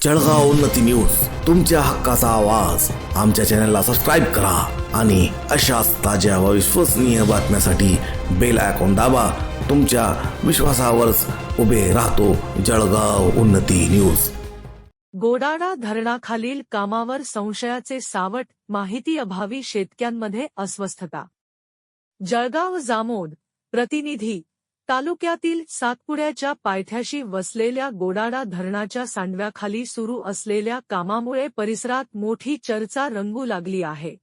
जळगाव उन्नती न्यूज, तुमच्या हक्काचा आवाज. आमच्या चॅनलला सबस्क्राईब करा आणि अशाच ताज्या व विश्वसनीय बातम्यांसाठी बेल आयकॉन दाबा. तुमच्या विश्वासावरच उभे राहतो जळगाव उन्नती न्यूज. गोडाडा धरणाखालील कामावर संशयाचे सावट, माहिती अभावी शेतकऱ्यांमध्ये अस्वस्थता. जळगाव जामोद प्रतिनिधी. तालुक्यातील सातपुड्याच्या पायथ्याशी वसलेल्या गोडाडा धरणाच्या सांडव्याखाली सुरू असलेल्या कामामुळे परिसरात मोठी चर्चा रंगू लागली आहे.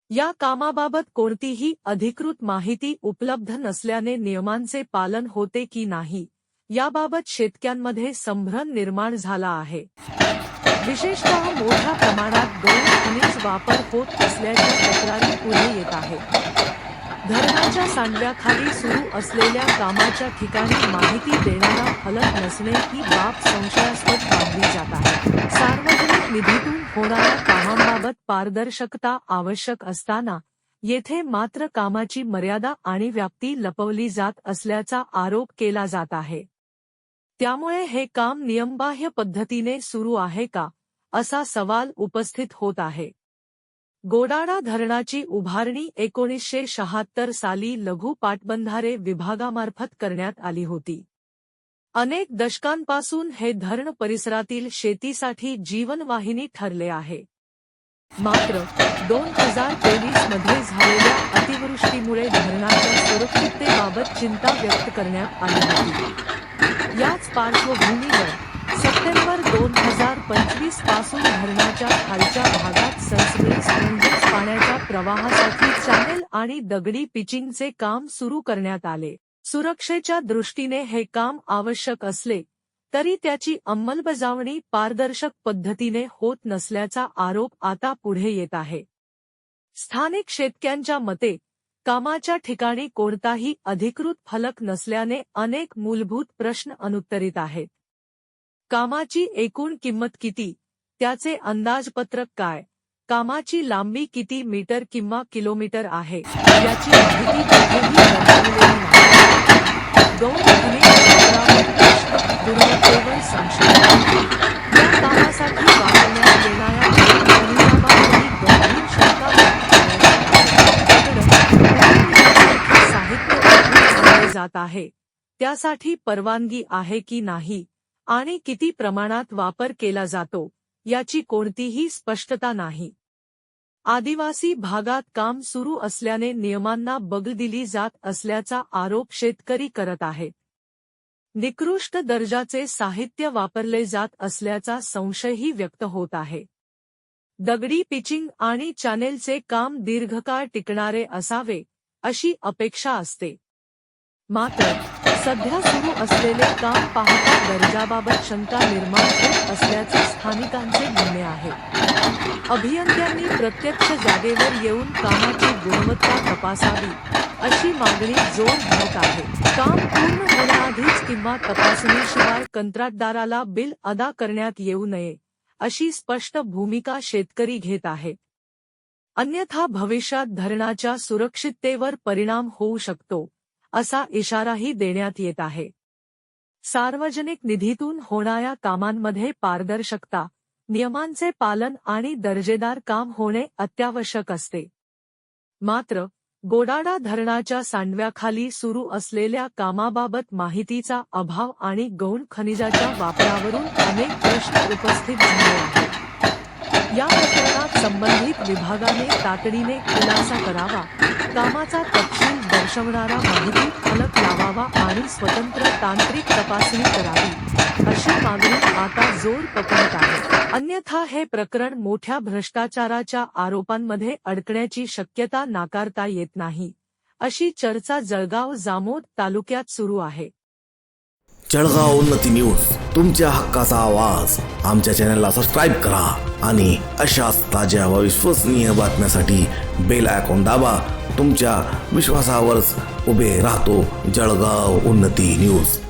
या कामाबाबत कोणतीही अधिकृत माहिती उपलब्ध नसल्याने नियमांचे पालन होते की नाही याबाबत शेतकऱ्यांमध्ये संभ्रम निर्माण झाला आहे. विशेषतः मोठ्या प्रमाणात गौण खनिज वापर होत असल्याच्या तक्रारी पुढे येत आहेत. धरणाच्या सांडव्याखाली सुरू असलेल्या कामाच्या ठिकाणी माहिती देणारा फलक नसणे ही बाब संशयास्पद मानली जात आहे. सार्वजनिक निधीतून होणाऱ्या कामांबाबत पारदर्शकता आवश्यक असताना येथे मात्र कामाची मर्यादा आणि व्याप्ती लपवली जात असल्याचा आरोप केला जात आहे. त्यामुळे हे काम नियमबाह्य पद्धतीने सुरू आहे का, असा सवाल उपस्थित होत आहे. गोडाडा धरणाची उभारणी 1976 साली लघु पाटबंधारे विभागामार्फत करण्यात आली होती. अनेक दशकांपासून हे धरण परिसरातील शेतीसाठी जीवनवाहिनी ठरले आहे. मात्र 2023 मध्ये झालेल्या अतिवृष्टीमुळे धरणाच्या सुरक्षिततेबाबत चिंता व्यक्त करण्यात आली होती. याच पार्श्वभूमीवर सप्टेंबर 2025 पासून धरणाच्या खालच्या भागात सनसनीस म्हणजेच पाण्याच्या प्रवाहासाठी चॅनेल आणि दगडी पिचिंगचे काम सुरू करण्यात आले. सुरक्षेच्या दृष्टीने हे काम आवश्यक असले तरी त्याची अंमलबजावणी पारदर्शक पद्धतीने होत नसल्याचा आरोप आता पुढे येत आहे. स्थानिक शेतकऱ्यांच्या मते कामाच्या ठिकाणी कोणताही अधिकृत फलक नसल्याने अनेक मूलभूत प्रश्न अनुत्तरित आहेत. कामाची एकूण किंमत किती, त्याचे अंदाजपत्रक काय, कामाची लांबी किती मीटर किंवा किलोमीटर आहे याची माहिती कुठेही दर्शवलेली नाही. गौण खनिज वापरावर प्रश्न, गुणवत्तेवर संशय. या कामासाठी वापरण्यात येणाऱ्या गौण खनिजाबाबतही गंभीर शंका व्यक्त करण्यात साहित्य वापरले जात आहे त्यासाठी परवानगी आहे की नाही आणि किती प्रमाणात वापर केला जातो याची कोणतीही स्पष्टता नाही. आदिवासी भागात काम सुरू असल्याने नियमांना बगल दिली जात असल्याचा आरोप शेतकरी करत आहेत. निकृष्ट दर्जाचे साहित्य वापरले जात असल्याचा संशयही व्यक्त होत आहे. दगडी पिचिंग आणि चॅनेलचे काम दीर्घकाळ टिकणारे असावे अशी अपेक्षा असते. मात्र सध्या सुरू असलेले काम पाहता दर्जाबाबत शंका निर्माण होत असल्याचे स्थानिकांचे म्हणणे आहे. अभियंत्यांनी प्रत्यक्ष जागेवर येऊन कामाची गुणवत्ता तपासावी अशी मागणी जोर धरत आहे. काम पूर्ण होण्याआधीच किंवा तपासणीशिवाय कंत्राटदाराला बिल अदा करण्यात येऊ नये अशी स्पष्ट भूमिका शेतकरी घेत आहेत. अन्यथा भविष्यात धरणाच्या सुरक्षिततेवर परिणाम होऊ शकतो असा इशाराही देण्यात येत आहे. सार्वजनिक निधीतून होणाऱ्या कामांमध्ये पारदर्शकता, नियमांचे पालन आणि दर्जेदार काम होणे अत्यावश्यक असते. मात्र गोडाडा धरणाच्या सांडव्याखाली सुरू असलेल्या कामाबाबत माहितीचा अभाव आणि गौण खनिजाच्या वापरावरून अनेक प्रश्न उपस्थित झाले आहेत. या प्रकरणात संबंधित विभागाने तातडीने खुलासा करावा, कामाचा तपशील दर्शवणारा माहिती फलक लावावा आणि स्वतंत्र तांत्रिक तपासणी करावी अशी मागणी आता जोर पकडत आहे. अन्यथा हे प्रकरण मोठ्या भ्रष्टाचाराच्या आरोपांमध्ये अडकण्याची शक्यता नाकारता येत नाही अशी चर्चा जळगाव जामोद तालुक्यात सुरू आहे. जळगाव उन्नती न्यूज, तुमच्या हक्काचा आवाज. आमच्या चॅनलला सबस्क्राईब करा आणि अशाच ताज्या व विश्वसनीय बातम्यांसाठी बेल आयकॉन दाबा. तुमच्या विश्वासावरच उभे राहतो जळगाव उन्नती न्यूज.